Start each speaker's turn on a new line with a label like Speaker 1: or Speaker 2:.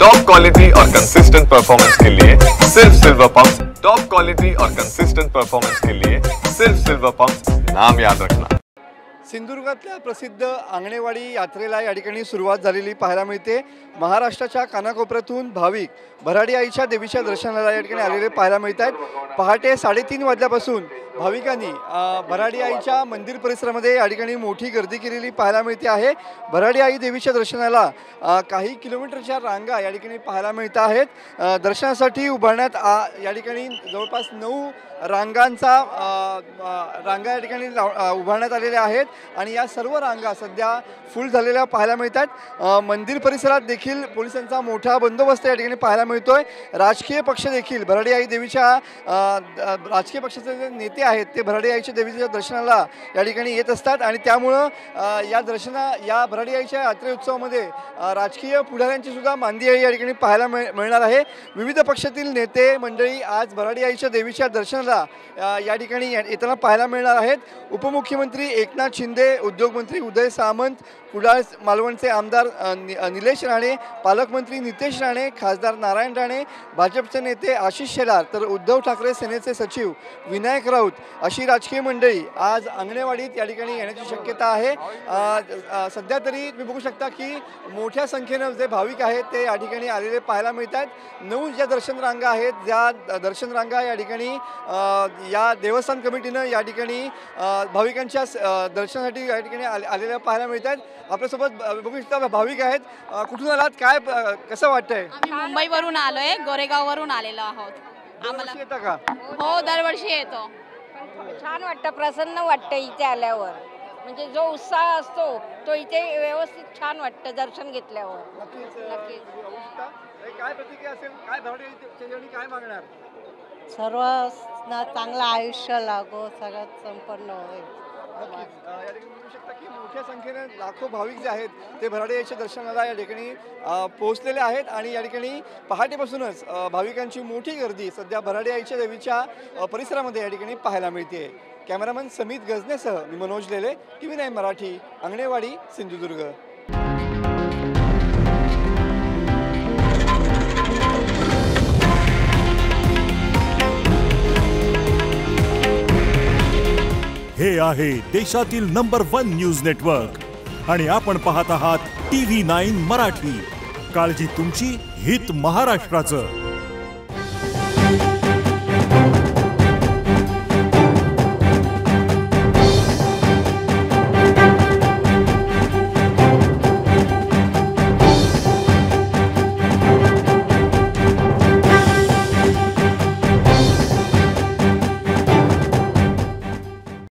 Speaker 1: Top quality और consistent performance के लिए सिर्फ सिल्वर पंप। टॉप क्वालिटी और कंसिस्टेंट परफॉर्मेंस के लिए सिर्फ सिल्वर पंप, नाम याद रखना।
Speaker 2: सिंधुदुर्गातल्या प्रसिद्ध आंगणेवाडी यात्रेला या ठिकाणी सुरुवात झालेली पाहायला मिळते। महाराष्ट्राच्या कानाकोपऱ्यातून भाविक भराडी आईच्या देवीच्या दर्शनाला या ठिकाणी आलेले पाहायला मिळतात। पहाटे 3:30 वाजल्यापासून भाविकांनी भराडी आईच्या मंदिर परिसरामध्ये या ठिकाणी मोठी गर्दी केलेली पाहायला मिळते आहे। भराडी आई देवीच्या दर्शनाला काही किलोमीटरच्या रांगा या ठिकाणी पाहायला मिळत आहेत। दर्शनासाठी उभारण्यात या ठिकाणी जवळपास 9 रांगा या ठिकाणी उभारण्यात आलेल्या आहेत आणि या सर्व रांगा सध्या फुल झालेल्या पाहायला मिळतात। मंदिर परिसरात देखील पोलिसांचा मोठा बंदोबस्त या ठिकाणी पाहायला मिळतोय। राजकीय पक्ष देखील भराडी आई देवीच्या राजकीय पक्षाचे जे नेते आहेत ते भराडी आईच्या देवीच्या दर्शनाला या ठिकाणी येत असतात आणि त्यामुळं या भराडी आईच्या यात्रे उत्सवामध्ये राजकीय पुढाऱ्यांची सुद्धा मांदी या ठिकाणी पाहायला मिळणार आहे। विविध पक्षातील नेते मंडळी आज भराडी आईच्या देवीच्या दर्शनाला या ठिकाणी येताना पाहायला मिळणार आहेत। उपमुख्यमंत्री एकनाथ शिंदे, उद्योगमंत्री उदय सामंत, कुडाळ मालवणचे आमदार निलेश राणे, पालकमंत्री नितेश राणे, खासदार नारायण राणे, भाजपचे नेते आशिष शेलार, तर उद्धव ठाकरे सेनेचे सचिव विनायक राऊत अशी राजकीय मंडळी आज अंगणेवाडीत या ठिकाणी येण्याची शक्यता आहे। सध्या तरी तुम्ही बघू शकता की मोठ्या संख्येने जे भाविक आहेत ते या ठिकाणी आलेले पाहायला मिळतात। 9 ज्या दर्शन रांगा आहेत, ज्या दर्शन रांगा या ठिकाणी या देवस्थान कमिटीनं या ठिकाणी भाविकांच्या दर्शनासाठी या ठिकाणी आलेल्या पाहायला मिळतात। आपल्यासोबत बघू शकता भाविक आहेत। कुठून आलात, काय कसं वाटतंय?
Speaker 3: आम्ही मुंबईवरून आलोय, गोरेगाववरून आलेलो आहोत।
Speaker 2: आम्हाला येतं का?
Speaker 3: हो, दरवर्षी येतो।
Speaker 4: छान वाटतं, प्रसन्न वाटतं इथे आल्यावर। म्हणजे जो उत्साह असतो तो इथे व्यवस्थित छान वाटतं दर्शन घेतल्यावर।
Speaker 2: नक्कीच। काय प्रतिक्रिया असेल, काय भराडी काय मागणार?
Speaker 5: सर्वांना चांगलं आयुष्य लागो, सगळं संपन्न होईल।
Speaker 2: या ठिकाणी बघू शकता की मोठ्या संख्येने लाखो भाविक जे आहेत ते भराडी आईच्या दर्शनाला या ठिकाणी पोहोचलेले आहेत आणि या ठिकाणी पहाटेपासूनच भाविकांची मोठी गर्दी सध्या भराडी आईच्या देवीच्या परिसरामध्ये या ठिकाणी पाहायला मिळते। कॅमेरामन समित गजनेसह मी मनोज लेले, TV9 मराठी, अंगणेवाडी, सिंधुदुर्ग।
Speaker 6: हे आहे देशातील नंबर 1 न्यूज नेटवर्क आणि आपण पाहत आहात TV9 मराठी। काळजी तुमची, हित महाराष्ट्राचं।